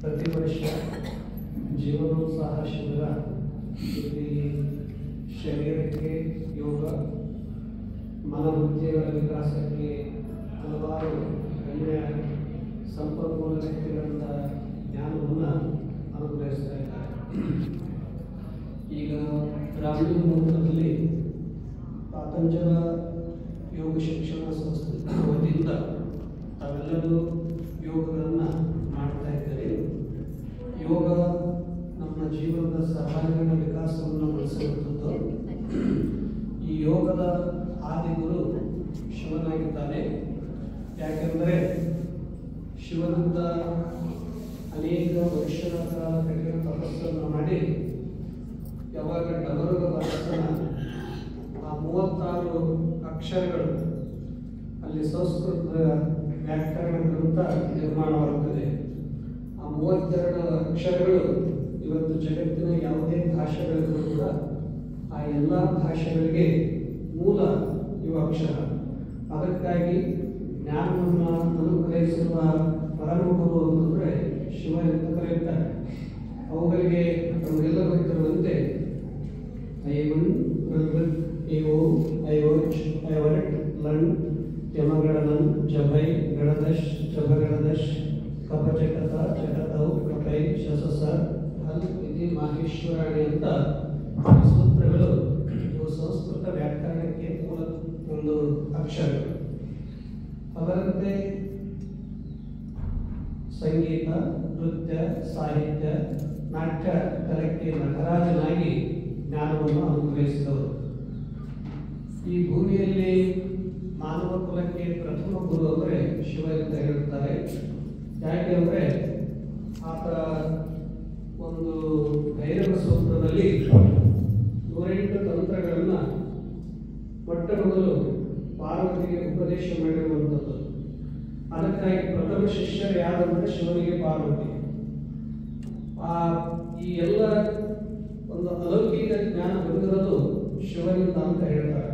ಪ್ರತಿ ವರ್ಷ ಜೀವನೋತ್ಸಾಹ ಶಿಬಿರ ಇಲ್ಲಿ ಶರೀರಕ್ಕೆ ಯೋಗ, ಮನೋಬುದ್ಧಿಗಳ ವಿಕಾಸಕ್ಕೆ ಹಲವಾರು ಒಳ್ಳೆಯ ಸಂಪನ್ಮೂಲ ವ್ಯಕ್ತಿಗಳಿಂದ ಜ್ಞಾನವನ್ನು ಅನುಗ್ರಹಿಸ್ತಾ ಇದ್ದಾರೆ. ಈಗ ಗ್ರಾಮೀಣ ಮುಹೂರ್ತದಲ್ಲಿ ಪಾತಂಜಲ ಯೋಗ ಶಿಕ್ಷಣ ಸಂಸ್ಥೆ ವತಿಯಿಂದ ತಾವೆಲ್ಲರೂ ಯೋಗಗಳನ್ನು ಮಾಡ್ತಾ ಇದ್ದಾರೆ. ಯೋಗ ನಮ್ಮ ಜೀವನದ ಸರ್ವಾಂಗೀಣ ವಿಕಾಸವನ್ನು ಬೆಳೆಸುವಂಥದ್ದು. ಈ ಯೋಗದ ಆದಿಗುರು ಶಿವನಾಗಿದ್ದಾನೆ. ಯಾಕೆಂದರೆ ಶಿವನಿಂದ ಅನೇಕ ವರ್ಷಗಳ ಕಾಲ ಕಠಿಣ ತಪಸ್ಸನ್ನು ಮಾಡಿ ಯಾವಾಗ ಡಮರುಗ ಬರಸನ ಆ 36 ಅಕ್ಷರಗಳು ಅಲ್ಲಿ ಸಂಸ್ಕೃತ ವ್ಯಾಕರಣ ಗ್ರಂಥ ನಿರ್ಮಾಣವಾಗುತ್ತದೆ. ಆ 32 ಅಕ್ಷರಗಳು ಇವತ್ತು ಜಗತ್ತಿನ ಯಾವುದೇ ಭಾಷೆಗಳಿಗೂ ಕೂಡ ಆ ಎಲ್ಲ ಭಾಷೆಗಳಿಗೆ ಮೂಲ ಇವು ಅಕ್ಷರ. ಅದಕ್ಕಾಗಿ ಜ್ಞಾನವನ್ನು ಅನುಗ್ರಹಿಸುವ ಪರಮಗುರು ಅಂತಂದರೆ ಶಿವ ಅಂತ ಕರೆಯುತ್ತಾರೆ. ಅವುಗಳಿಗೆ ನಮಗೆಲ್ಲ ಗೊತ್ತಿರುವಂತೆ ಐವನ್ ಏವೋ ಐವೋಚ್ ಐವರಟ್ ಲಣ್ ಯಮಗಣನನ್ ಜಭೈ ಗಣದಶ್ ಜಭಗಣದಶ್ ಕಪಚಕತ ಚಕತೌ ಕಪೈ ಶಸಸ ಹಲ್ ಇತಿ ಮಾಹೇಶ್ವರಾಣಿ ಅಂತ ಸೂತ್ರಗಳು ಇವು ಸಂಸ್ಕೃತ ವ್ಯಾಕರಣಕ್ಕೆ ಮೂಲ ಒಂದು ಅಕ್ಷರಗಳು. ಅದರಂತೆ ಸಂಗೀತ, ನೃತ್ಯ, ಸಾಹಿತ್ಯ, ನಾಟ್ಯ ಕಲೆಕ್ಕೆ ನಟರಾಜನಾಗಿ ಜ್ಞಾನವನ್ನು ಅನುಗ್ರಹಿಸಿದವರು. ಈ ಭೂಮಿಯಲ್ಲಿ ಮಾನವ ಕುಲಕ್ಕೆ ಪ್ರಥಮ ಗುರು ಅಂದರೆ ಶಿವ ಅಂತ ಹೇಳುತ್ತಾರೆ. ಯಾಕೆ ಅಂದರೆ ಆತ ಒಂದು ಭೈರವ ಸೂತ್ರದಲ್ಲಿ 108 ತಂತ್ರಗಳನ್ನು ಮೊಟ್ಟ ಮೊದಲು ಪಾರ್ವತಿಗೆ ಉಪದೇಶ ಮಾಡಿರುವಂಥದ್ದು. ಅದಕ್ಕಾಗಿ ಪ್ರಥಮ ಶಿಷ್ಯರು ಯಾರಂದ್ರೆ ಶಿವನಿಗೆ ಪಾರ್ವತಿ. ಈ ಎಲ್ಲ ಒಂದು ಅಲೌಕಿಕ ಜ್ಞಾನ ಬಂದಿರೋದು ಶಿವನಿಂದ ಅಂತ ಹೇಳ್ತಾರೆ.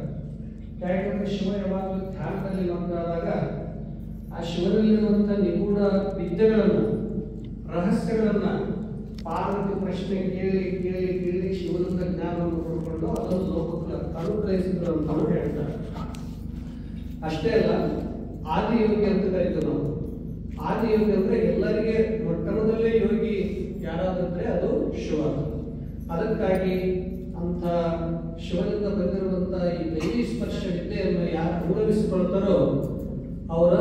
ಯಾಕಂದ್ರೆ ಶಿವ ಯಾವಾಗಲೂ ಧ್ಯಾನದಲ್ಲಿ ಮಂಗಾದಾಗ ಆ ಶಿವನಲ್ಲಿರುವಂಥ ನಿಗೂಢ ವಿದ್ಯೆಗಳನ್ನು, ರಹಸ್ಯಗಳನ್ನ ಪಾರ್ವತಿ ಪ್ರಶ್ನೆ ಕೇಳಿ ಕೇಳಿ ಕೇಳಿ ಶಿವನಿಂದ ಜ್ಞಾನವನ್ನು ಪಡ್ಕೊಂಡು ಅದನ್ನು ಲೋಕಕ್ಕೆ ಅನುಗ್ರಹಿಸಿದ್ರು ಅಂತ ಹೇಳ್ತಾರೆ. ಅಷ್ಟೇ ಅಲ್ಲ, ಆದಿಯೋಗಿ ಅಂತ ಕರೀತೀವಿ ನಾವು. ಆದಿಯೋಗಿ ಅಂದ್ರೆ ಎಲ್ಲರಿಗೆ ಮೊಟ್ಟಮೊದಲೇ ಯೋಗಿ ಯಾರಾದ್ರೆ ಅದು ಶಿವ. ಅದಕ್ಕಾಗಿ ಅಂತ ಶಿವನಿಂದ ಬಂದಿರುವಂತಹ ಈ ದೈವಿ ಸ್ಪರ್ಶ ವಿದ್ಯೆಯನ್ನು ಯಾರು ಅನುಭವಿಸಿಕೊಳ್ತಾರೋ ಅವರ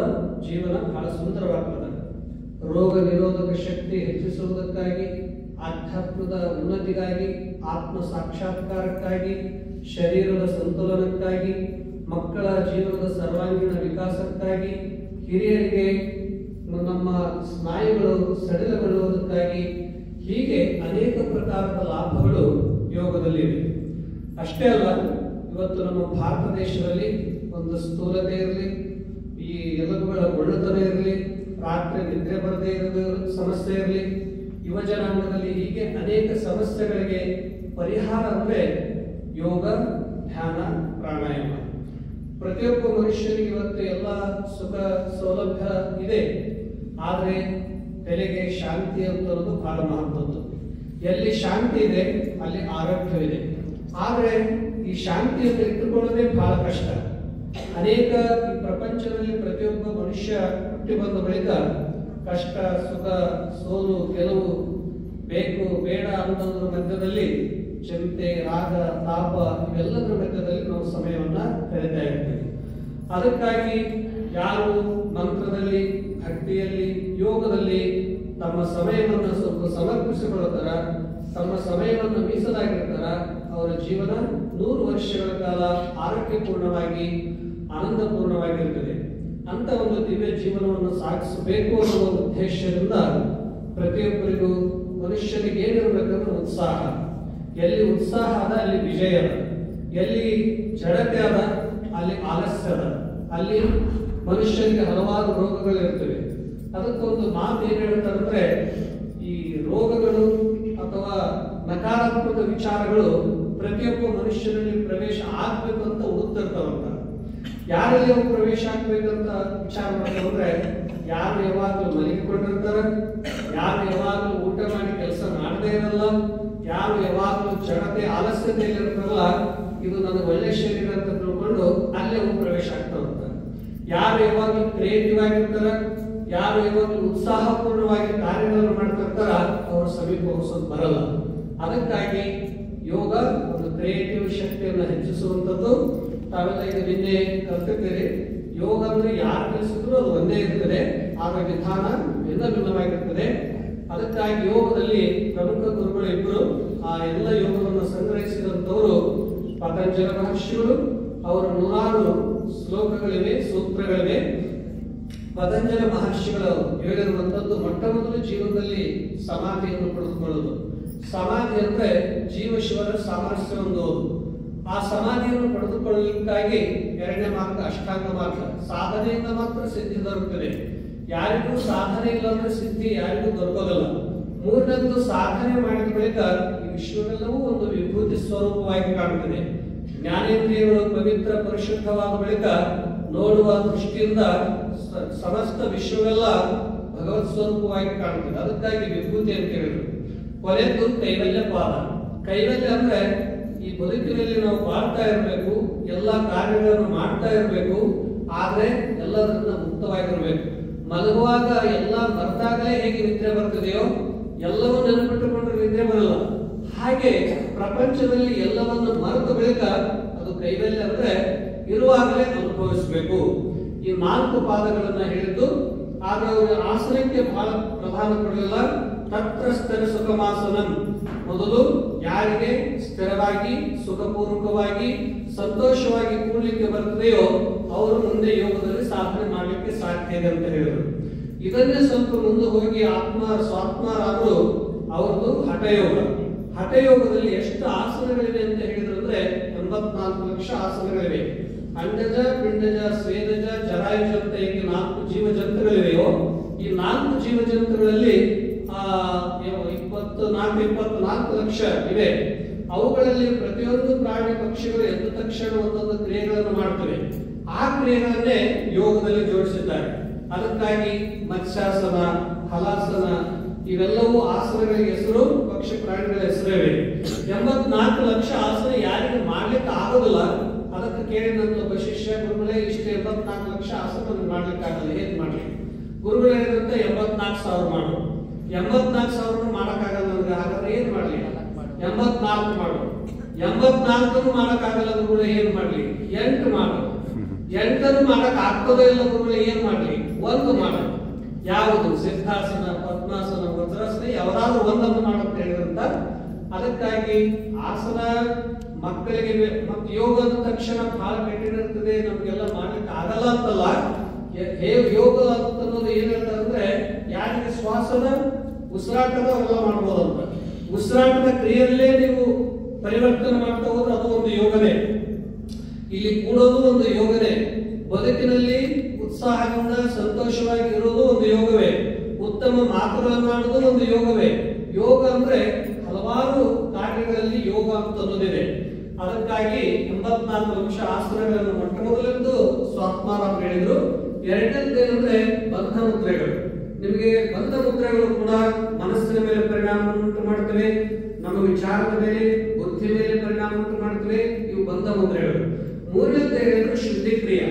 ಜೀವನ ಬಹಳ ಸುಂದರವಾಗ್ತದೆ. ರೋಗ ನಿರೋಧಕ ಶಕ್ತಿ ಹೆಚ್ಚಿಸುವುದಕ್ಕಾಗಿ, ಆಧ್ಯಾತ್ಮದ ಉನ್ನತಿಗಾಗಿ, ಆತ್ಮ ಸಾಕ್ಷಾತ್ಕಾರಕ್ಕಾಗಿ, ಶರೀರದ ಸಂತುಲನಕ್ಕಾಗಿ, ಮಕ್ಕಳ ಜೀವನದ ಸರ್ವಾಂಗೀಣ ವಿಕಾಸಕ್ಕಾಗಿ, ಹಿರಿಯರಿಗೆ ನಮ್ಮ ಸ್ನಾಯುಗಳು ಸಡಿಲಗೊಳ್ಳುವುದಕ್ಕಾಗಿ, ಹೀಗೆ ಅನೇಕ ಪ್ರಕಾರದ ಲಾಭಗಳು ಯೋಗದಲ್ಲಿವೆ. ಅಷ್ಟೇ ಅಲ್ಲ, ಇವತ್ತು ನಮ್ಮ ಭಾರತ ದೇಶದಲ್ಲಿ ಒಂದು ಸ್ಥೂಲತೆ ಇರಲಿ, ಈ ಎಲುಬುಗಳ ಒಳ್ಳೆತನ ಇರಲಿ, ರಾತ್ರಿ ನಿದ್ರೆ ಬರದೇ ಇರೋದು ಸಮಸ್ಯೆ ಇರಲಿ, ಯುವ ಜನಾಂಗದಲ್ಲಿ ಹೀಗೆ ಅನೇಕ ಸಮಸ್ಯೆಗಳಿಗೆ ಪರಿಹಾರ ಅಂದರೆ ಯೋಗ, ಧ್ಯಾನ, ಪ್ರಾಣಾಯಾಮ. ಪ್ರತಿಯೊಬ್ಬ ಮನುಷ್ಯನಿಗೆ ಇವತ್ತು ಎಲ್ಲ ಸುಖ ಸೌಲಭ್ಯ ಇದೆ, ಆದರೆ ತಲೆಗೆ ಶಾಂತಿ ಅಂತನ್ನೋದು ಬಹಳ ಮಹತ್ವದ್ದು. ಎಲ್ಲಿ ಶಾಂತಿ ಇದೆ ಅಲ್ಲಿ ಆರೋಗ್ಯವಿದೆ. ಆದರೆ ಈ ಶಾಂತಿಯನ್ನು ಇಟ್ಟುಕೊಳ್ಳೋದೇ ಬಹಳ ಕಷ್ಟ. ಅನೇಕ ಈ ಪ್ರಪಂಚದಲ್ಲಿ ಪ್ರತಿಯೊಬ್ಬ ಮನುಷ್ಯ ಹುಟ್ಟಿ ಬಂದ ಬಳಿಕ ಕಷ್ಟ, ಸುಖ, ಸೋಲು, ಗೆಲುವು, ಬೇಕು ಬೇಡ ಅನ್ನೋದ್ರ ಮಧ್ಯದಲ್ಲಿ ಚಿಂತೆ, ರಾಗ, ತಾಪ ಇವೆಲ್ಲದರ ಮಧ್ಯದಲ್ಲಿ ನಾವು ಸಮಯವನ್ನ ಕಳೀತಾ ಇರ್ತೀವಿ. ಅದಕ್ಕಾಗಿ ಯಾರು ಮಂತ್ರದಲ್ಲಿ, ಭಕ್ತಿಯಲ್ಲಿ, ಯೋಗದಲ್ಲಿ ತಮ್ಮ ಸಮಯವನ್ನು ಸ್ವಲ್ಪ ಸಮರ್ಪಿಸಿಕೊಳ್ಳುತ್ತಾರ, ತಮ್ಮ ಸಮಯವನ್ನು ಮೀಸಲಾಗಿರ್ತಾರ, ಅವರ ಜೀವನ 100 ವರ್ಷಗಳ ಕಾಲ ಆರೋಗ್ಯಪೂರ್ಣವಾಗಿ ಆನಂದಪೂರ್ಣವಾಗಿರುತ್ತದೆ. ಅಂತ ಒಂದು ದಿವ್ಯ ಜೀವನವನ್ನು ಸಾಗಿಸಬೇಕು ಅನ್ನುವ ಉದ್ದೇಶದಿಂದ ಪ್ರತಿಯೊಬ್ಬರಿಗೂ ಮನುಷ್ಯನಿಗೆ ಏನಿರಬೇಕಂದ್ರೆ ಉತ್ಸಾಹ. ಎಲ್ಲಿ ಉತ್ಸಾಹ ಅದ ಅಲ್ಲಿ ವಿಜಯ ಅದ, ಎಲ್ಲಿ ಜಡತೆ ಅದ ಅಲ್ಲಿ ಆಲಸ್ಯ ಅದ, ಅಲ್ಲಿ ಮನುಷ್ಯನಿಗೆ ಹಲವಾರು ರೋಗಗಳಿರ್ತವೆ. ಅದಕ್ಕೊಂದು ಮಾತು ಏನ್ ಹೇಳ್ತಾರಂದ್ರೆ, ಈ ರೋಗಗಳು ಅಥವಾ ನಕಾರಾತ್ಮಕ ವಿಚಾರಗಳು ಪ್ರತಿಯೊಬ್ಬ ಮನುಷ್ಯನಲ್ಲಿ ಪ್ರವೇಶ ಆಗ್ಬೇಕು ಅಂತ ಹುಡುಕ್ತಿರ್ತಾವಂತ. ಯಾರಲ್ಲಿ ಅವು ಪ್ರವೇಶ ಆಗ್ಬೇಕಂತ ವಿಚಾರ ಮಾಡಿದ್ರೆ ಯಾರು ಯಾವಾಗಲೂ ಮಲಗಿಕೊಂಡಿರ್ತಾರ, ಯಾರು ಯಾವಾಗಲೂ ಊಟ ಮಾಡಿ ಕೆಲಸ ಮಾಡದೇ ಇರಲ್ಲ, ಯಾರು ಯಾವಾಗಲೂ ಚಡತೆ ಆಲಸ್ಯತೆಯಲ್ಲಿ ಇರ್ತಾರಲ್ಲ, ಇದು ನನಗೆ ಒಳ್ಳೆ ಶರೀರ ಅಂತ ತಿಳ್ಕೊಂಡು ಅಲ್ಲೇ ಅವು ಪ್ರವೇಶ ಆಗ್ತಾ ಹೋಗ್ತಾರೆ. ಯಾರು ಯಾವಾಗಲೂ ಕ್ರಿಯೇಟಿವ್ ಆಗಿರ್ತಾರ, ಯಾರು ಯಾವಾಗಲೂ ಉತ್ಸಾಹಪೂರ್ಣವಾಗಿ ಕಾರ್ಯಗಳನ್ನು ಮಾಡ್ತಿರ್ತಾರ, ಅವರ ಸಮೀಪ ಹೋಗೋದು ಬರಲ್ಲ. ಅದಕ್ಕಾಗಿ ಯೋಗ ಒಂದು ಕ್ರಿಯೇಟಿವ್ ಶಕ್ತಿಯನ್ನು ಹೆಚ್ಚಿಸುವಂಥದ್ದು. ತಾವೆಲ್ಲ ಈಗ ನಿನ್ನೆ ಕಲ್ತಿದ್ದೀರಿ, ಯೋಗ ಅಂದ್ರೆ ಯಾರು ಕಲಿಸಿದ್ರು ಅದು ಒಂದೇ ಇರ್ತದೆ, ಆದ್ರೆ ವಿಧಾನ ಭಿನ್ನ ಭಿನ್ನವಾಗಿರ್ತದೆ. ಅದಕ್ಕಾಗಿ ಯೋಗದಲ್ಲಿ ಪ್ರಮುಖ ಗುರುಗಳು ಇಬ್ಬರು, ಆ ಎಲ್ಲ ಯೋಗವನ್ನು ಸಂಗ್ರಹಿಸಿದಂತವರು ಪತಂಜಲ ಮಹರ್ಷಿಗಳು. ಅವರ 106 ಶ್ಲೋಕಗಳಿವೆ, ಸೂತ್ರಗಳಿವೆ. ಪತಂಜಲ ಮಹರ್ಷಿಗಳು ಹೇಳಿರುವಂತದ್ದು ಮೊಟ್ಟ ಮೊದಲು ಜೀವನದಲ್ಲಿ ಸಮಾಧಿಯನ್ನು ಪಡೆದುಕೊಳ್ಳುವುದು. ಸಮಾಧಿ ಅಂದ್ರೆ ಜೀವಶಿವರ ಸಾಮರಸ್ಯ ಹೊಂದುವುದು. ಆ ಸಮಾಧಿಯನ್ನು ಪಡೆದುಕೊಳ್ಳಲಿಕ್ಕಾಗಿ 2ನೇ ಮಾರ್ಗ ಅಷ್ಟಾಂಗ ಮಾರ್ಗ, ಸಾಧನೆಯಿಂದ ಮಾತ್ರ ಸಿದ್ಧಿ ದೊರಕುತ್ತದೆ. ಯಾರಿಗೂ ಸಾಧನೆ ಇಲ್ಲ ಅಂದ್ರೆ ಸಿದ್ಧಿ ಯಾರಿಗೂ ದೊರಕೋದಿಲ್ಲ. 3ನೇದ್ದು ಸಾಧನೆ ಮಾಡಿದ ಬಳಿಕ ಈ ವಿಶ್ವವೆಲ್ಲವೂ ಒಂದು ವಿಭೂತಿ ಸ್ವರೂಪವಾಗಿ ಕಾಣುತ್ತದೆ. ಜ್ಞಾನೇಂದ್ರಿಯಗಳು ಪವಿತ್ರ ಪರಿಶುದ್ಧವಾದ ಬಳಿಕ ನೋಡುವ ದೃಷ್ಟಿಯಿಂದ ಸಮಸ್ತ ವಿಶ್ವವೆಲ್ಲ ಭಗವತ್ ಸ್ವರೂಪವಾಗಿ ಕಾಣುತ್ತದೆ. ಅದಕ್ಕಾಗಿ ವಿಭೂತಿ ಅಂತ ಹೇಳಿದ್ರು. ಕೊನೆದ್ದು ಕೈವಲ್ಯ ಪಾದ. ಕೈವಲ್ಯ ಅಂದ್ರೆ ಈ ಬದುಕಿನಲ್ಲಿ ನಾವು ಬಾಳ್ತಾ ಇರಬೇಕು, ಎಲ್ಲ ಕಾರ್ಯಗಳನ್ನು ಮಾಡ್ತಾ ಇರಬೇಕು, ಆದ್ರೆ ಎಲ್ಲದರಿಂದ ಮುಕ್ತವಾಗಿರ್ಬೇಕು. ಮಲಗುವಾಗ ಎಲ್ಲ ಮರೆತಾಗಲೇ ಹೇಗೆ ನಿದ್ರೆ ಬರ್ತದೆಯೋ, ಎಲ್ಲವೂ ನೆನಪಿಟ್ಟುಕೊಂಡ್ರೆ ನಿದ್ರೆ ಬರಲ್ಲ. ಹಾಗೆ ಪ್ರಪಂಚದಲ್ಲಿ ಎಲ್ಲವನ್ನು ಮರೆತ ಬಳಿಕ ಅದು ಕೈವಲ್ಯ ಅಂದ್ರೆ ಇರುವಾಗಲೇ ಅನುಭವಿಸಬೇಕು. ಈ 4 ಪಾದಗಳನ್ನ ಹೇಳಿದ್ದು. ಆದ್ರೆ ಅವರು ಆಸನಕ್ಕೆ ಬಹಳ ಪ್ರಧಾನ ಕೊಡಲಿಲ್ಲ. ತತ್ರ ಸ್ಥಿರ ಸುಖಮಾಸನಂ. ಮೊದಲು ಯಾರಿಗೆ ಸ್ಥಿರವಾಗಿ ಸುಖಪೂರ್ವಕವಾಗಿ ಸಂತೋಷವಾಗಿ ಕೂಡಲಿಕ್ಕೆ ಬರ್ತದೆಯೋ ಅವರು ಮುಂದೆ ಯೋಗದಲ್ಲಿ ಸಾಧನೆ ಮಾಡಲಿಕ್ಕೆ ಸಾಧ್ಯ ಇದೆ ಅಂತ ಹೇಳಿದರು. ಇದನ್ನೇ ಸ್ವಲ್ಪ ಮುಂದೆ ಹೋಗಿ ಸ್ವಾತ್ಮರಾದರು ಅವರದು ಹಠಯೋಗ. ಹಠಯೋಗದಲ್ಲಿ ಎಷ್ಟು ಆಸನಗಳಿವೆ ಅಂತ ಹೇಳಿದ್ರು ಅಂದ್ರೆ 84 ಲಕ್ಷ ಆಸನಗಳಿವೆ. ಅಂಡಜ, ಪಿಂಡಜ, ಸ್ವೇದಜ, ಜರಾಯುಜ ಅಂತ ಹೇಗೆ 4 ಜೀವಜಂತುಗಳಿವೆಯೋ, ಈ 4 ಜೀವಜಂತುಗಳಲ್ಲಿ 24 ಲಕ್ಷ ಇವೆ. ಅವುಗಳಲ್ಲಿ ಪ್ರತಿಯೊಂದು ಪ್ರಾಣಿ ಪಕ್ಷಿಗಳು ಎದ್ದ ತಕ್ಷಣ ಒಂದೊಂದು ಕ್ರಿಯೆಗಳನ್ನು ಮಾಡ್ತವೆ. ಆ ಕ್ರಿಯೆಗಳನ್ನೇ ಯೋಗದಲ್ಲಿ ಜೋಡಿಸಿದ್ದಾರೆ. ಅದಕ್ಕಾಗಿ ಮತ್ಸ್ಯಾಸನ, ಹಲಾಸನ ಇವೆಲ್ಲವೂ ಆಸನಗಳಿಗೆ ಹೆಸರು, ಪಕ್ಷಿ ಪ್ರಾಣಿಗಳ ಹೆಸರಿವೆ. 84 ಲಕ್ಷ ಆಸನ ಯಾರಿಗೆ ಮಾಡ್ಲಿಕ್ಕೆ ಆಗೋದಿಲ್ಲ. ಅದಕ್ಕೆ ಕೇಳಿದಂತ ಒಬ್ಬ ಶಿಷ್ಯ, ಗುರುಗಳೇ ಇಷ್ಟು 84 ಲಕ್ಷ ಆಸನ ಮಾಡ್ಲಿಕ್ಕೆ ಆಗಲ್ಲ, ಹೇಗೆ ಮಾಡ್ಲಿ? ಗುರುಗಳು ಹೇಳಿದಂತೆ 84,000 ಮಾಡು. 84,000 ಮಾಡಕ್ಕಾಗಲ್ಲ ಅಂದ್ರೆ ಹಾಗಾದ್ರೆ ಏನ್ ಮಾಡ್ಲಿ? 84 ಮಾಡು. 84 ಮಾಡಕ್ಕಾಗಲ್ಲ ಗುರುಗಳೇ ಏನ್ ಮಾಡ್ಲಿ? 8 ಮಾಡು. 8 ಮಾಡಕ್ ಆಗ್ತದೋ ಇಲ್ಲ ಗುರುಗಳೇ ಏನ್ ಮಾಡ್ಲಿ? 1 ಮಾಡು. ಯಾವುದು? ಸಿದ್ಧಾಸನ, ಪದ್ಮಾಸನ, ವಜ್ರಾಸನ ಯಾವ್ದಾದ್ರು ಒಂದನ್ನು ಮಾಡುತ್ತೆ ಹೇಳಿದಂತ. ಅದಕ್ಕಾಗಿ ಆಸನ ಮಕ್ಕಳಿಗೆ ಮತ್ತೆ ಯೋಗ ಅಂದ ತಕ್ಷಣ ಬಹಳ ಕಠಿಣ ಇರ್ತದೆ, ನಮ್ಗೆಲ್ಲ ಮಾಡ್ಲಿಕ್ಕೆ ಆಗಲ್ಲ ಅಂತಲ್ಲ. ಯೋಗ ಅನ್ನೋದು ಏನ್ ಹೇಳ್ತಾರೆ ಅಂದ್ರೆ ಯಾರಿಗೆ ಶ್ವಾಸದ ಉಸಿರಾಟದ ಅವೆಲ್ಲ ಮಾಡ್ಬೋದಂತ. ಉಸಿರಾಟದ ಕ್ರಿಯೆಯಲ್ಲೇ ನೀವು ಪರಿವರ್ತನೆ ಮಾಡ್ತಾ ಹೋದ್ರೆ ಅದು ಒಂದು ಯೋಗನೇ. ಇಲ್ಲಿ ಕೂಡೋದು ಒಂದು ಯೋಗನೇ. ಬದುಕಿನಲ್ಲಿ ಉತ್ಸಾಹದಿಂದ ಸಂತೋಷವಾಗಿ ಇರೋದು ಒಂದು ಯೋಗವೇ. ಉತ್ತಮ ಮಾತುಗಳನ್ನಾಡುವುದು ಒಂದು ಯೋಗವೇ. ಯೋಗ ಅಂದ್ರೆ ಹಲವಾರು ಕಾರ್ಯಗಳಲ್ಲಿ ಯೋಗ ಅಂತ ಅನ್ನೋದಿದೆ. ಅದಕ್ಕಾಗಿ 84 ಲಕ್ಷ ಆಸನಗಳನ್ನು ಮೊಟ್ಟ ಮೊದಲೆಂದು ಸ್ವಾತ್ಮಾರಾಮ್ ಹೇಳಿದ್ರು. 2ನೇದು ಏನಂದ್ರೆ ಬಂಧ ಮುದ್ರೆಗಳು. ನಿಮಗೆ ಬಂಧ ಮುದ್ರೆಗಳು ಕೂಡ ಮನಸ್ಸಿನ ಮೇಲೆ ಪರಿಣಾಮ ಉಂಟು ಮಾಡ್ತವೆ, ನಮ್ಮ ವಿಚಾರದ ಮೇಲೆ, ಬುದ್ಧಿ ಮೇಲೆ ಪರಿಣಾಮ ಉಂಟು ಮಾಡ್ತವೆ. ಇವು ಬಂಧ ಮುದ್ರೆಗಳು. 3ನೇದು ಹೇಳಿದ್ರು ಶುದ್ಧಿ ಕ್ರಿಯೆ.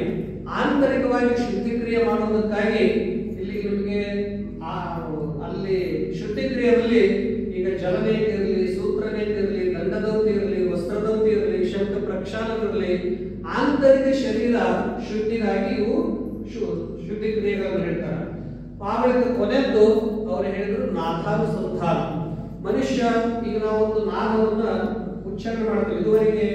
ಆಂತರಿಕವಾಗಿ ಶುದ್ಧಿ ಕ್ರಿಯೆ ಮಾಡುವುದಕ್ಕಾಗಿ ಇಲ್ಲಿ ನಿಮಗೆ ಅಲ್ಲಿ ಶುದ್ಧಿ ಕ್ರಿಯೆಯಲ್ಲಿ ಈಗ ಜಲನೇತಿ ಇರಲಿ, ಸೂತ್ರನೇತಿ ಇರಲಿ, ದಂಡದೌತಿ ಇರಲಿ, ವಸ್ತ್ರದೌತಿ ಇರಲಿ, ಶಬ್ದ ಪ್ರಕ್ಷಾಲನ ಇರಲಿ, ಆಂತರಿಕ ಶರೀರ ಶುದ್ಧಿಗಾಗಿ ಇವು ಶುದ್ಧಿ ಕ್ರಿಯೆಗಳನ್ನು ಹೇಳ್ತಾರೆ. ಆಮೇಲೆ ಕೊನೆದ್ದು ಅವರು ಹೇಳಿದ್ರು ನಾದಾನುಸಂಧಾನ. ಮನುಷ್ಯ ಈಗ ನಾವೊಂದು ನಾದವನ್ನ ಉಚ್ಚಾರಣೆ ಮಾಡ್ತೀವಿ. ಇದುವರೆಗೆ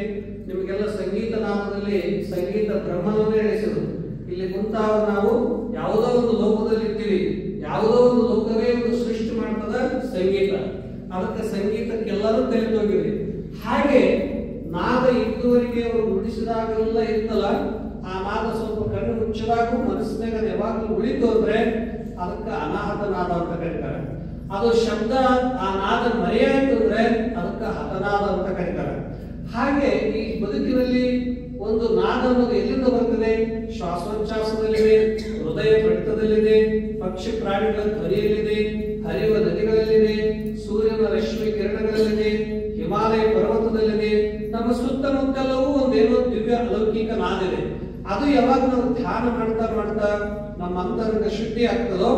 ನಿಮಗೆಲ್ಲ ಸಂಗೀತ ನಾದದಲ್ಲಿ ಸಂಗೀತ ಬ್ರಹ್ಮನನ್ನೇ ಹೇಳಿಸಿದ್ರು. ಇಲ್ಲಿ ಕುಂತಾಗ ನಾವು ಯಾವುದೋ ಒಂದು ಲೋಕದಲ್ಲಿ ಇರ್ತೀವಿ, ಯಾವುದೋ ಒಂದು ಲೋಕವೇ ಒಂದು ಸೃಷ್ಟಿ ಮಾಡ್ತದ ಸಂಗೀತ. ಅದಕ್ಕೆ ಸಂಗೀತಕ್ಕೆಲ್ಲರೂ ತಿಳಿದೋಗಿದೆ. ಹಾಗೆ ನಾದ ಇದುವರೆಗೆ ಅವರು ನುಡಿಸಿದಾಗೆಲ್ಲ ಇರ್ತಲ್ಲ, ಆ ನಾದ ಸ್ವಲ್ಪ ಕಣ್ಣು ಮುಚ್ಚಿದಾಗೂ ಮನಸ್ಸಿನಾಗ ಅದು ಯಾವಾಗಲೂ ಉಳಿತು ಅಂದ್ರೆ ಅದಕ್ಕೆ ಅನಾಹತ ನಾದ ಅಂತ ಕರೀತಾರೆ. ಅದು ಶಬ್ದ ಆ ನಾದ ಮರೆಯಾಯ್ತು ಅಂದ್ರೆ ಅದಕ್ಕೆ ಹತನಾದ ಅಂತ ಕರೀತಾರೆ. ಹಾಗೆ ಈ ಬದುಕಿನಲ್ಲಿ ಒಂದು ನಾದ ಅನ್ನೋದು ಎಲ್ಲಿಂದ ಬರ್ತದೆ? ಶ್ವಾಸೋಚ್ಛ್ವಾಸದಲ್ಲಿದೆ, ಹೃದಯ ಬಡಿತದಲ್ಲಿದೆ, ಪಕ್ಷಿ ಪ್ರಾಣಿಗಳ ಧ್ವನಿಯಲ್ಲಿದೆ, ಹರಿಯುವ ನದಿಗಳಲ್ಲಿದೆ, ಸೂರ್ಯನ ರಶ್ಮಿ ಕಿರಣಗಳಲ್ಲಿದೆ, ಹಿಮಾಲಯ ಪರ್ವತದಲ್ಲಿದೆ. ನಮ್ಮ ಸುತ್ತಮುತ್ತಲವೂ ಒಂದೇನೋ ದಿವ್ಯ ಅಲೌಕಿಕ ನಾದ ಇದೆ. ಅದು ಯಾವಾಗ ನಾವು ಧ್ಯಾನ ಮಾಡ್ತಾ ಮಾಡ್ತಾ ನಮ್ಮ ಅಂತರಂಗ ಶುದ್ಧಿ ಆಗ್ತದೋ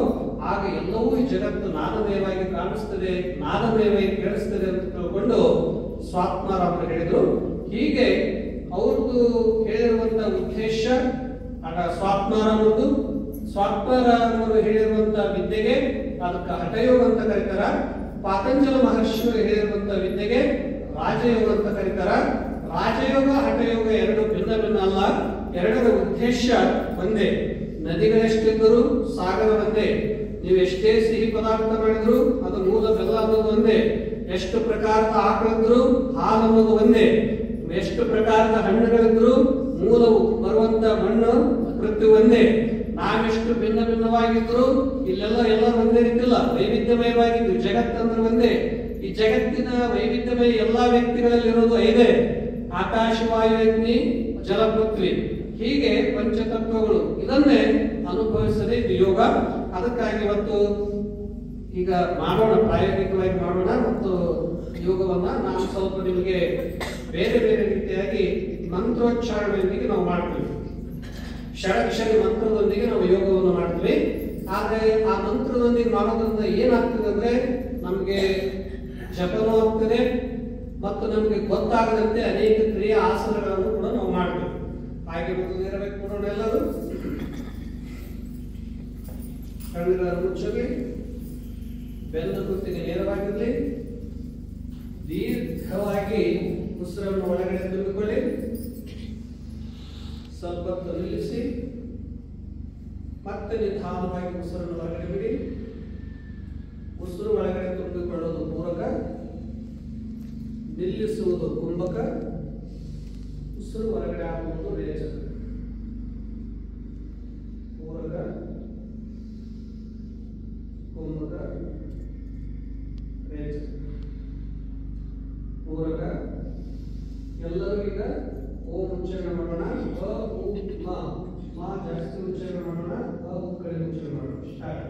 ಆಗ ಎಲ್ಲವೂ ಈ ಜಗತ್ತು ನಾದಮಯವಾಗಿ ಕಾಣಿಸ್ತದೆ, ನಾದಮಯವಾಗಿ ಕೇಳಿಸ್ತದೆ ಅಂತ ತಿಳ್ಕೊಂಡು ಸ್ವಾತ್ಮಾರಾಮರು ಹೇಳಿದ್ರು. ಹೀಗೆ ಅವ್ರದ್ದು ಹೇಳಿರುವಂತ ಉದ್ದೇಶ ಸ್ವಾತ್ಮಾರಾಮದ್ದು. ಸ್ವಾತ್ಮಾರಾಮರು ಹೇಳಿರುವಂತ ವಿದ್ಯೆಗೆ ಅದಕ್ಕೆ ಹಠಯೋಗ ಅಂತ ಕರೀತಾರ. ಪಾತಂಜಲ ಮಹರ್ಷಿಯವರು ಹೇಳಿರುವಂತ ವಿದ್ಯೆಗೆ ರಾಜಯೋಗ ಅಂತ ಕರೀತಾರ. ರಾಜಯೋಗ ಹಠಯೋಗ ಎರಡು ಭಿನ್ನ ಭಿನ್ನ ಅಲ್ಲ, ಎರಡರ ಉದ್ದೇಶ ಒಂದೇ. ನದಿಗಳೆಷ್ಟಿದ್ದರೂ ಸಾಗರ ಒಂದೇ, ನೀವು ಎಷ್ಟೇ ಸಿಹಿ ಪದಾರ್ಥ ಮಾಡಿದ್ರು ಅದು ಮೂಲ ಬೆಲ್ಲ ಅನ್ನೋದು ಒಂದೇ, ಎಷ್ಟು ಪ್ರಕಾರದ ಆಕಳಿದ್ರು ಹಾಲು ಅನ್ನೋದು ಒಂದೇ, ಎಷ್ಟು ಪ್ರಕಾರದ ಹಣ್ಣುಗಳಿದ್ರು ಮೂಲವು ಬರುವಂತ ಮಣ್ಣು ಪ್ರತಿ ಒಂದೇ. ನಾವೆಷ್ಟು ಭಿನ್ನ ಭಿನ್ನವಾಗಿದ್ರು ಇಲ್ಲೆಲ್ಲ ಎಲ್ಲರೂ ಒಂದೇ ರೀತಿಲ್ಲ, ವೈವಿಧ್ಯಮಯವಾಗಿದ್ದು ಜಗತ್ತಂದ್ರೆ ಒಂದೇ. ಈ ಜಗತ್ತಿನ ವೈವಿಧ್ಯಮಯ ಎಲ್ಲಾ ವ್ಯಕ್ತಿಗಳಲ್ಲಿರೋದು ಐದೇ: ಆಕಾಶ, ವಾಯು, ಅಗ್ನಿ, ಜಲ, ಪೃಥ್ವಿ. ಹೀಗೆ ಪಂಚತತ್ವಗಳು. ಇದನ್ನೇ ಅನುಭವಿಸದೆ ಇದು ಯೋಗ. ಅದಕ್ಕಾಗಿ ಇವತ್ತು ಈಗ ಮಾಡೋಣ, ಪ್ರಾಯೋಗಿಕವಾಗಿ ಮಾಡೋಣ. ಮತ್ತು ಯೋಗವನ್ನ ನಾನು ಸ್ವಲ್ಪ ನಿಮಗೆ ಬೇರೆ ಬೇರೆ ರೀತಿಯಾಗಿ ಮಂತ್ರೋಚ್ಚಾರಣೆಯೊಂದಿಗೆ ನಾವು ಮಾಡ್ತೀವಿ. ಷಡಕ್ಷರಿ ಮಂತ್ರದೊಂದಿಗೆ ನಾವು ಯೋಗವನ್ನು ಮಾಡ್ತೀವಿ. ಆದ್ರೆ ಆ ಮಂತ್ರದೊಂದಿಗೆ ಮಾಡೋದ್ರಿಂದ ಏನಾಗ್ತದೆ ಅಂದ್ರೆ ನಮಗೆ ಜಪನೂ ಆಗ್ತದೆ ಮತ್ತು ನಮಗೆ ಗೊತ್ತಾಗದಂತೆ ಅನೇಕ ಕ್ರಿಯಾ ಆಸನಗಳನ್ನು ಕೂಡ ನಾವು ಮಾಡ್ತೀವಿ. ಹಾಗೆ ಇರಬೇಕು. ನೋಡೋಣ, ಎಲ್ಲರೂ ಕಣ್ಣುಗಳನ್ನು ಮುಚ್ಚಲಿ, ಬೆನ್ನು ಕುತ್ತಿಗೆ ನೇರವಾಗಿರಲಿ, ದೀರ್ಘವಾಗಿ ಉಸಿರನ್ನು ಒಳಗಡೆ ತುಂಬಿಕೊಳ್ಳಿ, ಸ್ವಲ್ಪ ಹೊತ್ತು ನಿಲ್ಲಿಸಿ, ಮತ್ತೆ ನಿಧಾನವಾಗಿ ಉಸಿರನ್ನು ಹೊರಗಡೆ ಬಿಡಿ. ಉಸಿರು ಒಳಗಡೆ ತುಂಬಿಕೊಳ್ಳೋದು ಪೂರಕ, ನಿಲ್ಲಿಸುವುದು ಕುಂಭಕ, ಉಸಿರು ಹೊರಗಡೆ ಹಾಕುವುದು ರೇಚಕ. ಪೂರಕ, ಕುಂಭಕ, ರೇಚಕ. ಪೂರಕ. ಎಲ್ಲರೂ ಈಗ ಓಂ ಉಚ್ಚಾರಣೆ ಮಾಡೋಣ. ಅ ಉ ಮ. ಮ ಜಾಸ್ತಿ ಉಚ್ಚಾರಣೆ ಮಾಡೋಣ, ಅ ಉ ಕಡಿಮೆ ಉಚ್ಚಾರಣೆ ಮಾಡೋಣ. ಸ್ಟಾರ್ಟ್.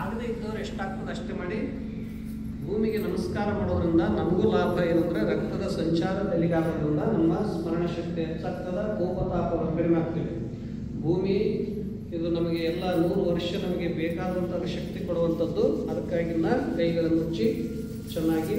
ಆಗದೆ ಇದ್ದವ್ರು ಎಷ್ಟಾಗ್ತದೆ ಅಷ್ಟೇ ಮಾಡಿ. ಭೂಮಿಗೆ ನಮಸ್ಕಾರ ಮಾಡೋದ್ರಿಂದ ನಮಗೂ ಲಾಭ ಏನಂದ್ರೆ ರಕ್ತದ ಸಂಚಾರ ತೆಲಿಗಾಗೋದ್ರಿಂದ ನಮ್ಮ ಸ್ಮರಣ ಶಕ್ತಿ ಹೆಚ್ಚಾಗ್ತದ, ಕೋಪತಾಪವನ್ನು ಕಡಿಮೆ ಆಗ್ತದೆ. ಭೂಮಿ ಇದು ನಮಗೆ ಎಲ್ಲ 100 ವರ್ಷ ನಮಗೆ ಬೇಕಾದಂಥ ಶಕ್ತಿ ಕೊಡುವಂಥದ್ದು. ಅದಕ್ಕಾಗಿ ಕೈಗಳನ್ನು ಮುಚ್ಚಿ ಚೆನ್ನಾಗಿ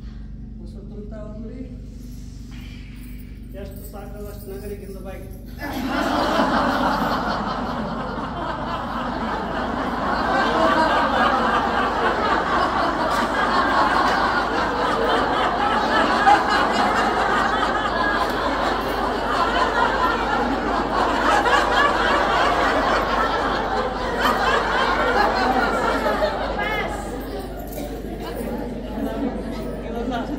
ಎಷ್ಟು ಸಾಕಾದಷ್ಟು ನಗರಿಗಿಂದ ಬಾಗಿ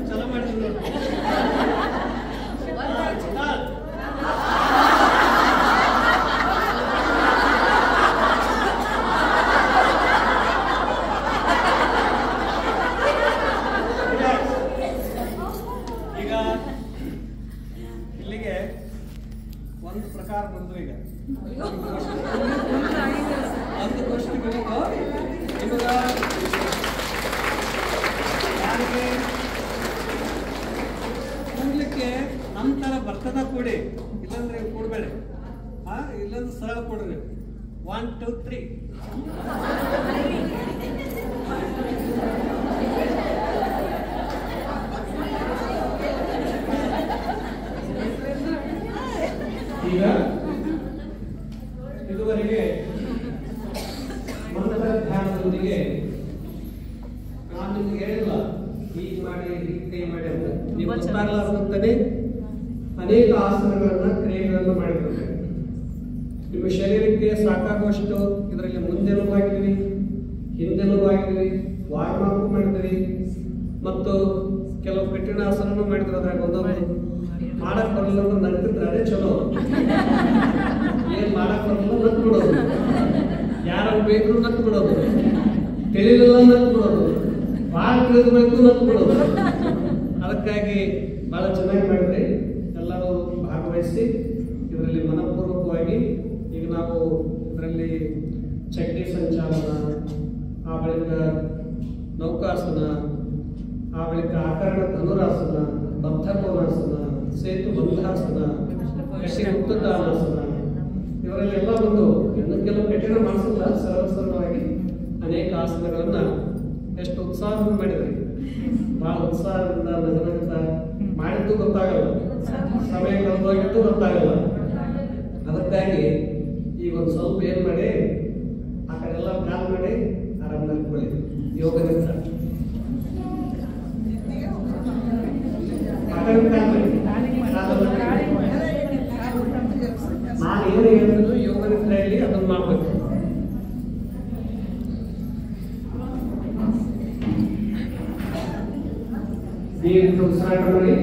ಚಲೋ ಮಾಡಿದ್ರು ನೋಡಿ. ಈಗ ಇಲ್ಲಿಗೆ ಒಂದು ಪ್ರಕಾರ ಬಂದು ಈಗ ಒಂದು ಕ್ವಶನ್ ಬೇಕು ಇವಾಗ ಯಾರಿಗೆ ಕೂಡ್ಲಿಕ್ಕೆ ನಮ್ಮ ಥರ ಬರ್ತದ ಕೂಡಿ ಇಲ್ಲಾಂದ್ರೆ ಕೂಡಬೇಡಿ ಇಲ್ಲಂದ್ರೆ ಸರಳ ಕೊಡ್ರಿ 1 2 3 ಈಗ ಇದುವರೆಗೆ ಮಂತ್ರ ಧ್ಯಾನದೊಂದಿಗೆ ನಾನು ನಿಮ್ಗೆ ಹೇಳಿಲ್ಲ ಹೀಗೆ ಮಾಡಿ ಹೀಗೆ ಕೈ ಮಾಡಿ ಅಂತ ನೀವು ಗೊತ್ತಾಗಲಾರ್ದಂತಾನೆ ಅನೇಕ ಆಸನಗಳನ್ನ ಕ್ರಿಯೆಗಳನ್ನು ಮಾಡಿರ್ತಾರೆ. ನಿಮ್ಮ ಶರೀರಕ್ಕೆ ಸಾಕಾಗುವಷ್ಟು ಇದರಲ್ಲಿ ಮುಂದೆನೂ ಆಗಿದ್ವಿ, ಹಿಂದೆನೂ ಆಗಿದ್ವಿ, ವಾರ್ಮ್ ಅಪ್ ಮಾಡಿದ್ವಿ ಮತ್ತು ಕೆಲವು ಕಠಿಣ ಆಸನನೂ ಮಾಡಿದ್ರು. ಅದ್ರಾಗ ಒಂದೊಂದು ಮಾಡಕ್ ಬರಲ್ಲ ಅಂದ್ರೆ ನಗ್ತಿದ್ರೆ ಅದೇ ಚಲೋ. ಏನ್ ಮಾಡಕ್ ಬರಲ್ಲ ನಕ್ ಬಿಡೋದು, ಯಾರ ಬೇಕು ನಕ್ ಬಿಡೋದು, ತಿಳಿಲಿಲ್ಲ ನಕ್ ಬಿಡೋದು, ಭಾಳ ತಿಳಿದ್ಬೇಕು ನಕ್ ಬಿಡೋದು. ಅದಕ್ಕಾಗಿ ಬಹಳ ಚೆನ್ನಾಗಿ ಮಾಡಿದ್ರಿ. ಎಲ್ಲರೂ ಭಾಗವಹಿಸಿ ಇದರಲ್ಲಿ ಮನಪೂರ್ವಕವಾಗಿ ಈಗ ನಾವು ಇದರಲ್ಲಿ ಚಡ್ಡಿ ಸಂಚಾಲನ, ಆ ಬಳಿಕ ನೌಕಾಸನ, ಆ ಬಳಿಕ ಆಕರಣ ಧನುರಾಸನ, ಬದ್ಧಕೋನಾಸನ, ಸೇತು ಬಂಧಾಸನ, ಕೃಷಿ ಮುಕ್ತದಾನಾಸನ ಇವರಲ್ಲೆಲ್ಲ ಒಂದು ಇನ್ನು ಕೆಲವು ಕಠಿಣ ಮಾಡಿಸಿಲ್ಲ, ಸರಳವಾಗಿ ಅನೇಕ ಆಸನಗಳನ್ನ ಎಷ್ಟು ಉತ್ಸಾಹದಿಂದ ಮಾಡಿದ್ರಿ. ಬಹಳ ಉತ್ಸಾಹದಿಂದ ನಗನಗ್ತಾ ಮಾಡಿದ್ದು ಗೊತ್ತಾಗಲ್ಲ, ಸಮಯ ಕಳೆದೋಗಿದ್ದು ಗೊತ್ತಾಗಲ್ಲ. ಅದಕ್ಕಾಗಿ ಈಗ ಒಂದು ಸ್ವಲ್ಪ ಏನ್ ಮಾಡಿ ಆ ಕಡೆ ಎಲ್ಲ ಕಾಲ್ ಮಾಡಿ ಆರಾಮ ನಡ್ಕೊಳ್ಳಿ. ಯೋಗದಿಂದ ನಾನು ಏನು ಹೇಳಿದ್ರು ಯೋಗ ನಿದ್ರೆಯಲ್ಲಿ ಅದನ್ನು ಮಾಡ್ಬೇಕು. ನೀವು ಉಸಿರಾಟ ಮಾಡಿ.